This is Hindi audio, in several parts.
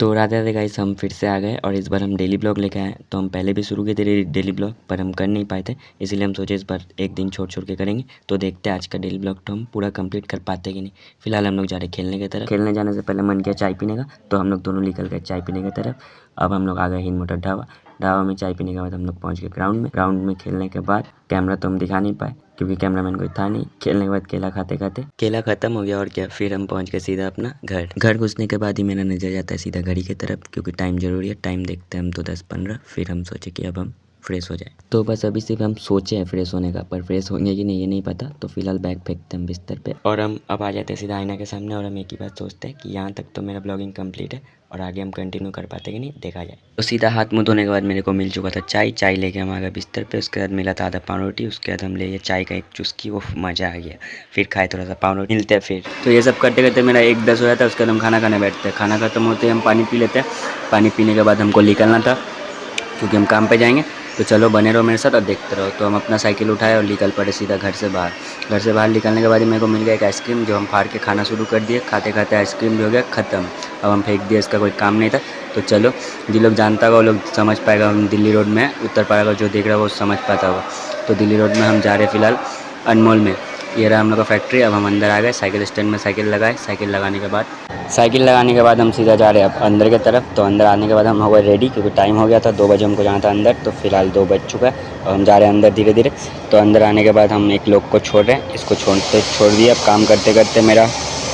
तो राधे राधे गाइस, हम फिर से आ गए और इस बार हम डेली ब्लॉग लेके आए। तो हम पहले भी शुरू किए थे डेली ब्लॉग, पर हम कर नहीं पाए थे, इसीलिए हम सोचे इस बार एक दिन छोड़ छोड़ के करेंगे। तो देखते हैं आज का डेली ब्लॉग तो हम पूरा कंप्लीट कर पाते कि नहीं। फिलहाल हम लोग जा रहे खेलने की तरफ। खेलने जाने से पहले मन किया चाय पीने का, तो हम लोग दोनों निकल गए चाय पीने की तरफ। अब हम लोग आ गए हिंद मोटर ढाबा। ढाबा में चाय पीने के बाद हम लोग पहुँच गए ग्राउंड में। ग्राउंड में खेलने के बाद कैमरा तो हम दिखा नहीं पाए क्योंकि कैमरामैन कोई था नहीं। खेलने के बाद केला खाते खाते केला खत्म हो गया और क्या, फिर हम पहुंच गए सीधा अपना घर। घर घुसने के बाद ही मेरा नजर जाता है सीधा घड़ी की तरफ, क्योंकि टाइम जरूरी है। टाइम देखते हैं हम तो 10:15। फिर हम सोचे कि अब हम फ्रेश हो जाए। तो बस अभी सिर्फ हम सोचे हैं फ्रेश होने का, पर फ्रेश होंगे कि नहीं ये नहीं पता। तो फिलहाल बैग फेंकते हैं हम बिस्तर पे और हम अब आ जाते हैं सीधा आईना के सामने और हम एक ही बात सोचते हैं कि यहाँ तक तो मेरा ब्लॉगिंग कंप्लीट है और आगे हम कंटिन्यू कर पाते कि नहीं देखा जाए। तो सीधा हाथ मुँह धोने के बाद मेरे को मिल चुका था चाय। चाय लेके हम आ गए बिस्तर पे। उसके बाद मिला था आधा पाव रोटी। उसके बाद हम ले चाय का एक चुस्की, वो मज़ा आ गया। फिर खाए थोड़ा सा पाव रोटी। मिलते हैं फिर। तो ये सब करते करते मेरा 1:10 हो जाता है। उसके बाद हम खाना खाने बैठते हैं। खाना खत्म होते हम पानी पी लेते हैं। पानी पीने के बाद हमको निकलना था क्योंकि हम काम पे जाएंगे। तो चलो बने रहो मेरे साथ और देखते रहो। तो हम अपना साइकिल उठाए और निकल पड़े सीधा घर से बाहर। घर से बाहर निकलने के बाद ही मेरे को मिल गया एक आइसक्रीम, जो हम फाड़ के खाना शुरू कर दिए। खाते खाते आइसक्रीम भी हो गया ख़त्म। अब हम फेंक दिए, इसका कोई काम नहीं था। तो चलो, जिन लोग जानता होगा वो लोग समझ पाएगा। हम दिल्ली रोड में उत्तर पाएगा, जो देख रहा है वो समझ पाता होगा। तो दिल्ली रोड में हम जा रहे फिलहाल अनमोल में। ये रहा हम लोग का फैक्ट्री। अब हम अंदर आ गए। साइकिल स्टैंड में साइकिल लगाए। साइकिल लगाने के बाद हम सीधा जा रहे हैं अब अंदर की तरफ। तो अंदर आने के बाद हम हो गए रेडी, क्योंकि टाइम हो गया था 2 बजे हमको जाना था अंदर। तो फिलहाल 2 बज चुका है और हम जा रहे हैं अंदर धीरे धीरे। तो अंदर आने के बाद हम एक लोग को छोड़ रहे हैं। इसको छोड़ दिया। अब काम करते करते मेरा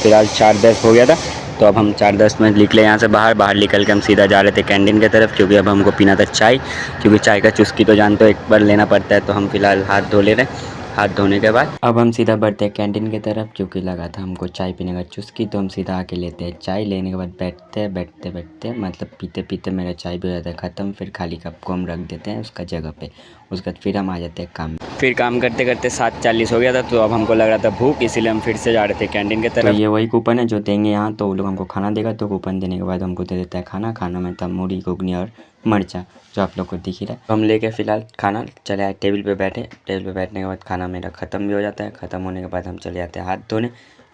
फिलहाल 4:10 हो गया था। तो अब हम 4:10 में निकले यहाँ से बाहर निकल के हम सीधा जा रहे थे कैंटीन की तरफ, क्योंकि अब हमको पीना था चाय। क्योंकि चाय का चुस्की तो जानते हो, एक बार लेना पड़ता है। तो हम फिलहाल हाथ धो ले रहे हैं। हाथ धोने के बाद अब हम सीधा बढ़ते हैं कैंटीन की तरफ, क्योंकि लगा था हमको चाय पीने का चुस्की। तो हम सीधा आके लेते हैं चाय। लेने के बाद बैठते मतलब पीते पीते मेरा चाय भी हो जाता है ख़त्म। फिर खाली कप को हम रख देते हैं उसका जगह पे। उसके बाद फिर हम आ जाते हैं काम में। फिर काम करते करते 7:40 हो गया था। तो अब हमको लग रहा था भूख, इसीलिए हम फिर से जा रहे थे कैंटीन की तरफ। तो ये वही कूपन है जो देंगे यहाँ, तो वो लोग हमको खाना देगा। तो कूपन देने के बाद हमको दे देता है खाना। खाना में था मूढ़ी, घुगनी और मरचा, जो आप लोग को दिख ही रहा है। तो हम लेके फिलहाल खाना चले आए, टेबल पे बैठे। टेबल पे बैठने के बाद खाना मेरा ख़त्म भी हो जाता है। ख़त्म होने के बाद हम चले जाते हैं हाथ धोने।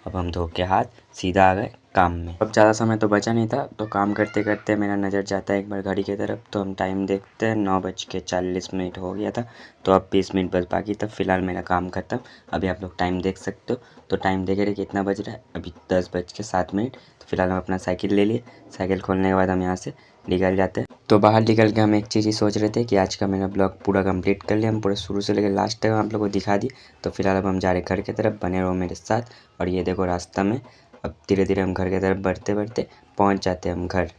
अब हम धो के हाथ सीधा आ गए काम में। अब ज़्यादा समय तो बचा नहीं था। तो काम करते करते मेरा नज़र जाता है एक बार घड़ी की तरफ। तो हम टाइम देखते हैं, 9:40 हो गया था। तो अब 20 मिनट बस बाकी था। फिलहाल मेरा काम ख़त्म। अभी आप लोग टाइम देख सकते हो। तो टाइम देख रहे कितना बज रहा है, अभी 10:07। तो फिलहाल हम अपना साइकिल ले लिए। साइकिल खोलने के बाद हम यहाँ से निकल जाते हैं। तो बाहर निकल के हम एक चीज़ ही सोच रहे थे कि आज का मेरा ब्लॉग पूरा कंप्लीट कर लिया। हम पूरा शुरू से लेकर लास्ट तक आप लोगों को दिखा दी। तो फिलहाल अब हम जा रहे घर की तरफ। बने रहो मेरे साथ। और ये देखो रास्ता में अब धीरे धीरे हम घर की तरफ बढ़ते बढ़ते पहुँच जाते हैं हम घर।